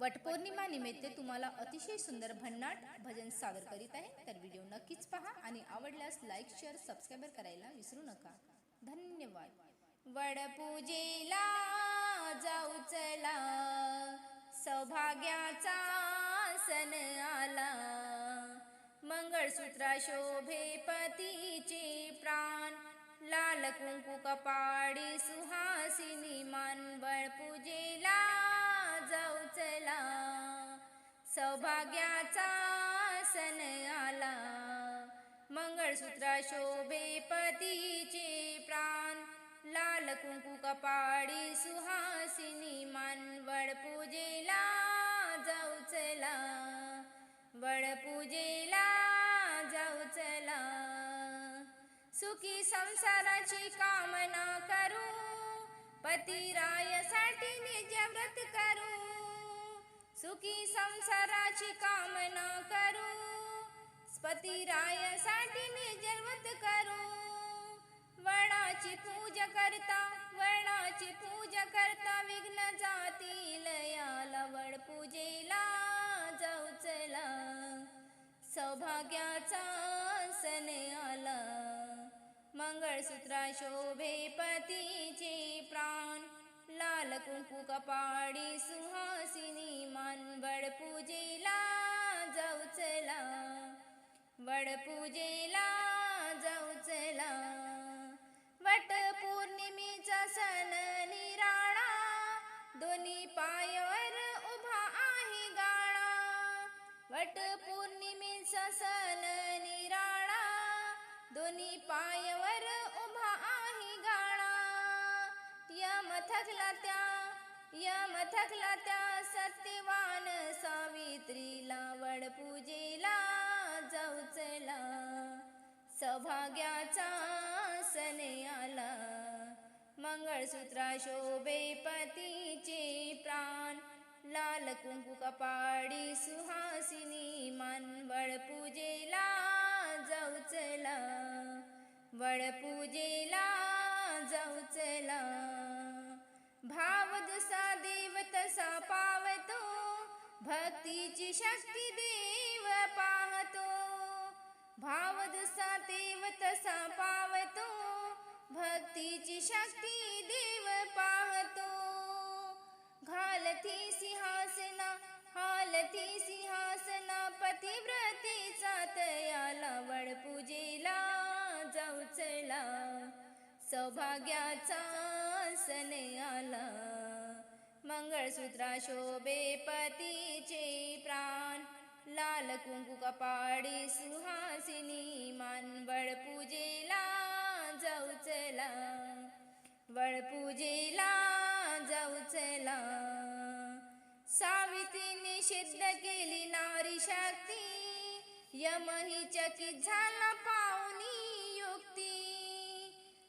वटपौर्णिमा निमित्त तुम्हाला अतिशय सुंदर भन्नाट भजन सादर करीत आहे, तर व्हिडिओ नक्कीच पहा आणि आवडल्यास लाईक शेअर सबस्क्राईब करायला विसरू नका. धन्यवाद. वडपूजेला जाऊ चला, सौभाग्याचा सण आला. मंगळसूत्रा शोभे पतीचे प्राण, लाल कुंकू कपाळी सुहासिनी मान. वडपूजेला जाऊ चला, सौभाग्याचा सण आला. मंगळसूत्रा शोभे पतीचे प्राण, लाल कुंकू कपाळी सुहासिनी मान. वडपूजेला जाऊ चला, वडपूजेला जाऊ चला. सुखी संसाराची कामना करू, पतिरायासाठी निज व्रत करू. सुखी संसाराची कामना करू, पतिरायासाठी निज व्रत करू. वडाची पूजा करता, वडाची पूजा करता विघ्न जातील याला. वडपूजेला जाऊ चला, सौभाग्याचा सण आला. मंगळसूत्रा शोभे पतीचे प्राण, लाल कुंकू कपाळी सुहासिनी मान. वडपूजेला जाऊ चला, वडपूजेला जाऊ चला. वटपौर्णिमेचा सण निराळा, दोन्ही पायावर उभा आहे गाळा. वटपौर्णिमेचा सण निराळा, दोन्ही पायावर उभा आहे गाळा. यम थकला त्या सत्यवान सावित्रीला. वडपूजेला जाऊ चला, सौभाग्याचा सण आला. मंगळसूत्रा शोभे पतीचे प्राण, लाल कुंकू कपाळी सुहासिनी मान. वडपूजेला जाऊ चला, वडपूजेला जाऊ चला. भाव जसा देव तसा पावतो, भक्तीची शक्ती देव पाहतो. भाव जसा देव तसा पावतो, भक्तीची शक्ती देव पाहतो. घालती सिंहासना, हालती सिंहासना, पतिव्रतेचा तयाला. वडपूजेला जाऊ चला, सौभाग्याचा सण आला. मंगळसूत्रा शोभे पतीचे प्राण, लाल कुंकू कपाळी सुहासिनी मान. वडपूजेला जाऊ चला, वडपूजेला जाऊ चला. सावित्रीने सिद्ध केली नारी शक्ती, यमही चकित झाला पाहुनी युक्ती.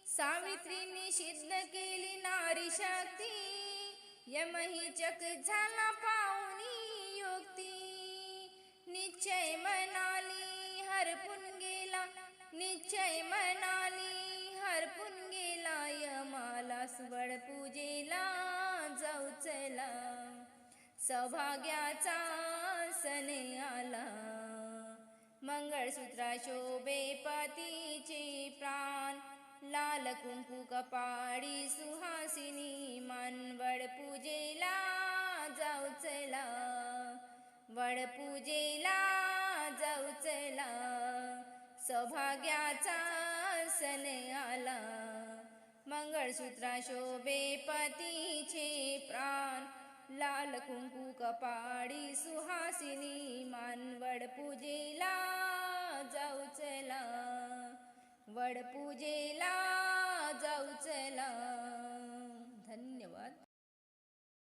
सावित्रीने सिद्ध केली नारी शक्ती, यमही चकित झाला पाहुनी युक्ती. निश्चय मनाली हरपून गेला, निश्चय मनाली हरपून गेला यमाला. वडपूजेला जाऊ चला, सौभाग्याचा सण आला. मंगळसूत्रा शोभे पतीचे प्राण, लाल कुंकू कपाळी सुहासिनी मान. वडपूजेला जाऊ चला, वडपूजेला जाऊ चला. सौभाग्याचा सण आला. मंगळसूत्रा शोभे पतीचे प्राण, लाल कुंकू कपाळी सुहासिनी मान. वडपूजेला जाऊ चला, वडपूजेला जाऊ चला.